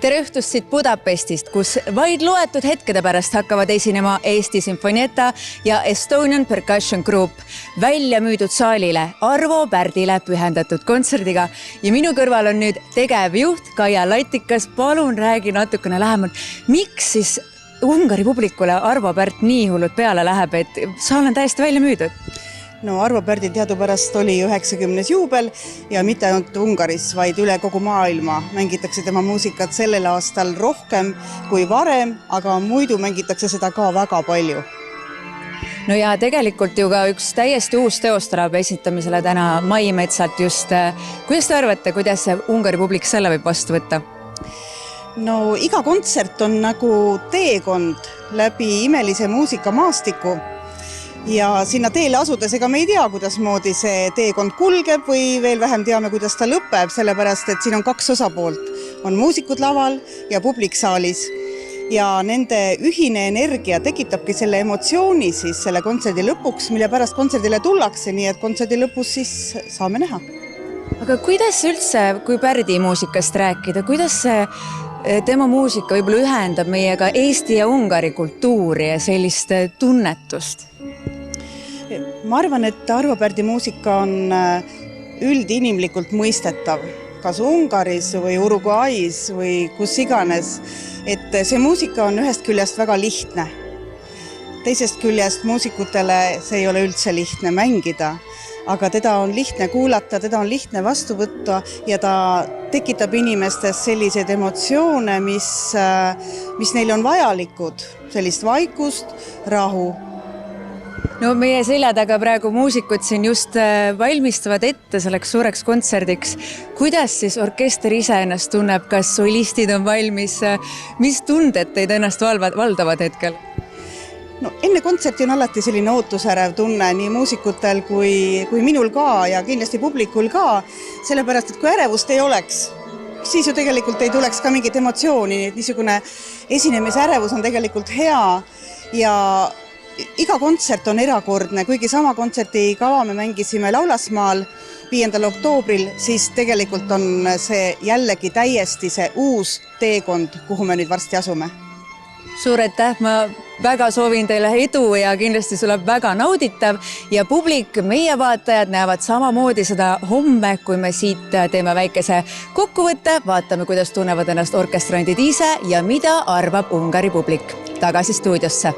Tere õhtust siit Budapestist, kus vaid loetud hetkede pärast hakkavad esinema Eesti Sinfonietta ja Estonian Percussion Group välja müüdud saalile Arvo Pärdile pühendatud kontserdiga. Ja minu kõrval on nüüd tegevjuht Kaia Latikas. Palun räägi natukene lähemalt, miks siis Ungari publikule Arvo Pärt nii hullud peale läheb, et saal on täiesti välja müüdud? No Arvo Pärdi teadupärast oli 90. juubel ja mitte ainult Ungaris, vaid üle kogu maailma mängitakse tema muusikat sellel aastal rohkem kui varem, aga muidu mängitakse seda ka väga palju. No ja tegelikult ju ka üks täiesti uus teos tuleb esitamisele täna Maimetsalt just. Kuidas te arvate, kuidas Ungari publik selle võib vastu võtta? No iga kontsert on nagu teekond läbi imelise muusikamaastiku. Ja sinna teele asudes, ega me ei tea, kuidas moodi see teekond kulgeb või veel vähem teame, kuidas ta lõpeb, sellepärast, et siin on kaks osapoolt. On muusikud laval ja publik saalis. Ja nende ühine energia tekitabki selle emotsiooni siis selle kontserdi lõpuks, mille pärast kontserdile tullakse, nii et kontserdi lõpus siis saame näha. Aga kuidas üldse, kui Pärdi muusikast rääkida, kuidas tema muusika võib-olla ühendab meiega Eesti ja Ungari kultuuri ja sellist tunnetust? Ma arvan, et Arvo Pärdi muusika on üldinimlikult mõistetav, kas Ungaris või Uruguay's või kus iganes, et see muusika on ühest küljest väga lihtne. Teisest küljest muusikutele see ei ole üldse lihtne mängida, aga teda on lihtne kuulata, teda on lihtne vastu võtta ja ta tekitab inimestes selliseid emotsioone, mis neile on vajalikud, sellist vaikust, rahu. No meie selja taga praegu muusikud siin just valmistavad ette selleks suureks kontserdiks. Kuidas siis orkester ise ennast tunneb, kas solistid on valmis, mis tunded teid ennast valdavad hetkel? No, enne kontserti on alati selline ootusärev tunne nii muusikutel kui minul ka ja kindlasti publikul ka, sellepärast, et kui ärevust ei oleks, siis ju tegelikult ei tuleks ka mingit emotsiooni, nii et niisugune esinemise ärevus on tegelikult hea ja iga kontsert on erakordne, kuigi sama kontserti kava me mängisime Laulasmaal 5. oktoobril, siis tegelikult on see jällegi täiesti see uus teekond, kuhu me nüüd varsti asume. Suur aitäh, ma väga soovin teile edu ja kindlasti tuleb väga nauditav ja publik, meie vaatajad näevad samamoodi seda homme, kui me siit teeme väikese kokkuvõtte, vaatame, kuidas tunnevad ennast orkestrandid ise ja mida arvab Ungari publik. Tagasi stuudiosse.